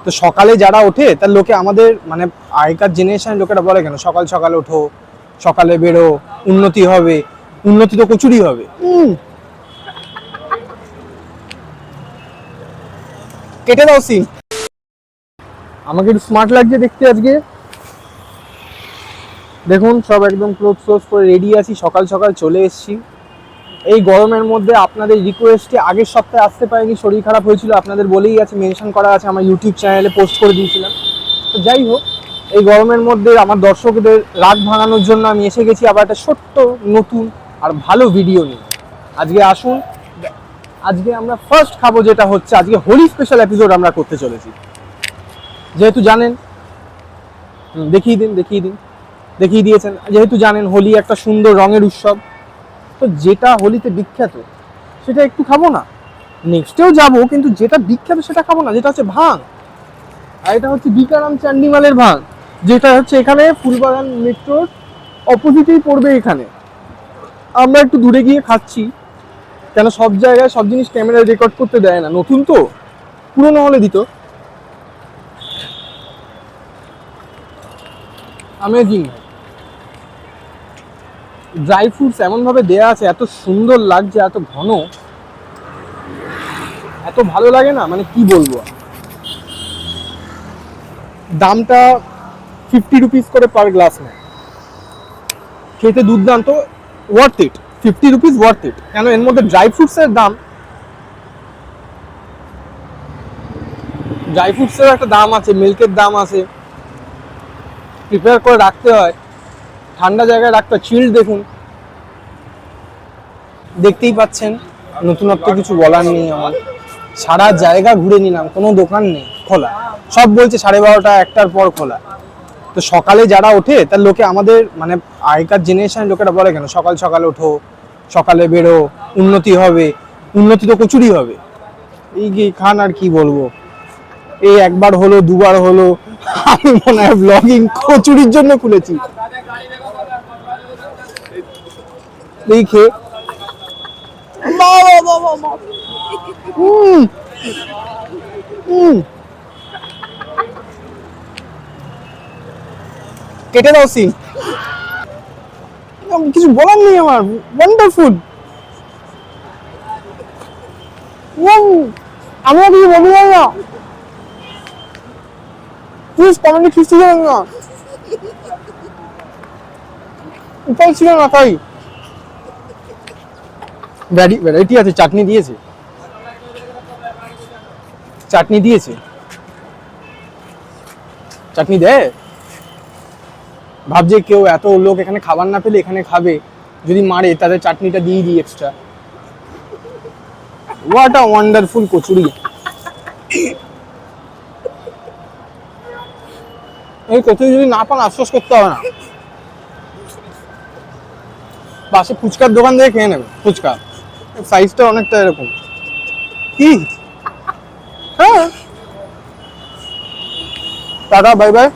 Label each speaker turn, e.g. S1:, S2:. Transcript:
S1: তো সকালে যারা ওঠে তার লোকে আমাদের মানে আগেকার জেনারেশনের লোকেরা বলে কেন সকাল সকাল ওঠো, সকালে বেরো, উন্নতি হবে। উন্নতি তো কচুরি হবে। কেটে দাও সিন। আমাকে একটু স্মার্ট লাগছে দেখতে আজকে। দেখুন সব একদম ক্লোজ করে রেডি আছি, সকাল সকাল চলে এসেছি। এই গরমের মধ্যে আপনাদের রিকোয়েস্টে আগের সপ্তাহে আসতে পারিনি, শরীর খারাপ হয়েছিল, আপনাদের বলেই আছে, মেনশন করা আছে, আমার ইউটিউব চ্যানেলে পোস্ট করে দিয়েছিলাম। তো যাই হোক, এই গরমের মধ্যে আমার দর্শকদের রাগ ভাঙানোর জন্য আমি এসে গেছি আবার একটা ছোট্ট নতুন আর ভালো ভিডিও নিয়ে। আজকে আসুন, আজকে আমরা ফার্স্ট খাবো যেটা হচ্ছে আজকে হোলি স্পেশাল এপিসোড আমরা করতে চলেছি। যেহেতু জানেন, দেখিয়ে দিয়েছেন, যেহেতু জানেন হোলি একটা সুন্দর রঙের উৎসব, তো যেটা হোলিতে বিখ্যাত সেটা একটু খাবো না? নেক্সটেও যাবো, কিন্তু যেটা বিখ্যাত সেটা খাবো না, যেটা হচ্ছে ভাং। আর এটা হচ্ছে বিকারাম চান্ডিমালের ভাং, যেটা হচ্ছে এখানে ফুলবাগান মেট্রোর অপোজিটেই পড়বে। এখানে আমরা একটু দূরে গিয়ে খাচ্ছি, কেন সব জায়গায় সব জিনিস ক্যামেরায় রেকর্ড করতে দেয় না, নতুন তো, পুরোনো হলে দিত। অ্যামেজিং, ড্রাই ফ্রুটস এমন ভাবে দেয়া আছে, এত সুন্দর লাগছে, এত ঘন, এত ভালো লাগে না, মানে কি বলবো। দামটা 50 রুপিস করে পার গ্লাস নেয়, খেতে দুর্দান্ত, worth it, 50 rupees worth it. কেন এর মধ্যে ড্রাই ফ্রুটসের দাম, ড্রাই ফ্রুটসের একটা দাম আছে, মিল্কের দাম আছে, প্রিপেয়ার করে রাখতে হয়, ঠান্ডা জায়গায় রাখতে হয়। চিল্ড দেখুন, দেখতেই পাচ্ছেন, নতুনত্ব কিছু বলার নেই আমার। সারা জায়গা ঘুরে নিলাম, কোনো দোকান নেই খোলা, সব বলছে 12:30 1টার পর খোলা। তো সকালে যারা ওঠে তার লোকে আমাদের মানে আগেকার জেনারেশনের লোকেরা বলে কেন সকাল সকাল ওঠো, সকালে বেরো, উন্নতি হবে। উন্নতি তো কচুরি হবে। এই কি খান, আর কি বলবো। এই একবার হলো, দুবার হলো, আমি মনে হয় ব্লগিং কচুরির জন্য খুলেছি। এই খেয়ে কেটে দাও সিন, কিছু বলার নেই আমার। ওয়ান্ডারফুল, আমি আর কিছু বলতে পারি না। প্লিজ কমেন্টে খিস্তি দেবেন না, উপায় ছিল না তাই। ভ্যারাইটি আছে, চাটনি দিয়েছে, চাটনি দেয়। ভাবছে কেউ এত লোক এখানে খাবার না পেলে এখানে খাবে, যদি মারে তাদের চাটনিটা দিয়ে দিই extra. What a wonderful kachori. এই কচুরি যদি না পান আফসোস করতে হবে না, পাশে ফুচকার দোকান থেকে খেয়ে নেবে। ফুচকা সাইজটা অনেকটা এরকম। কি, হ্যাঁ, টাটা, বাই বাই।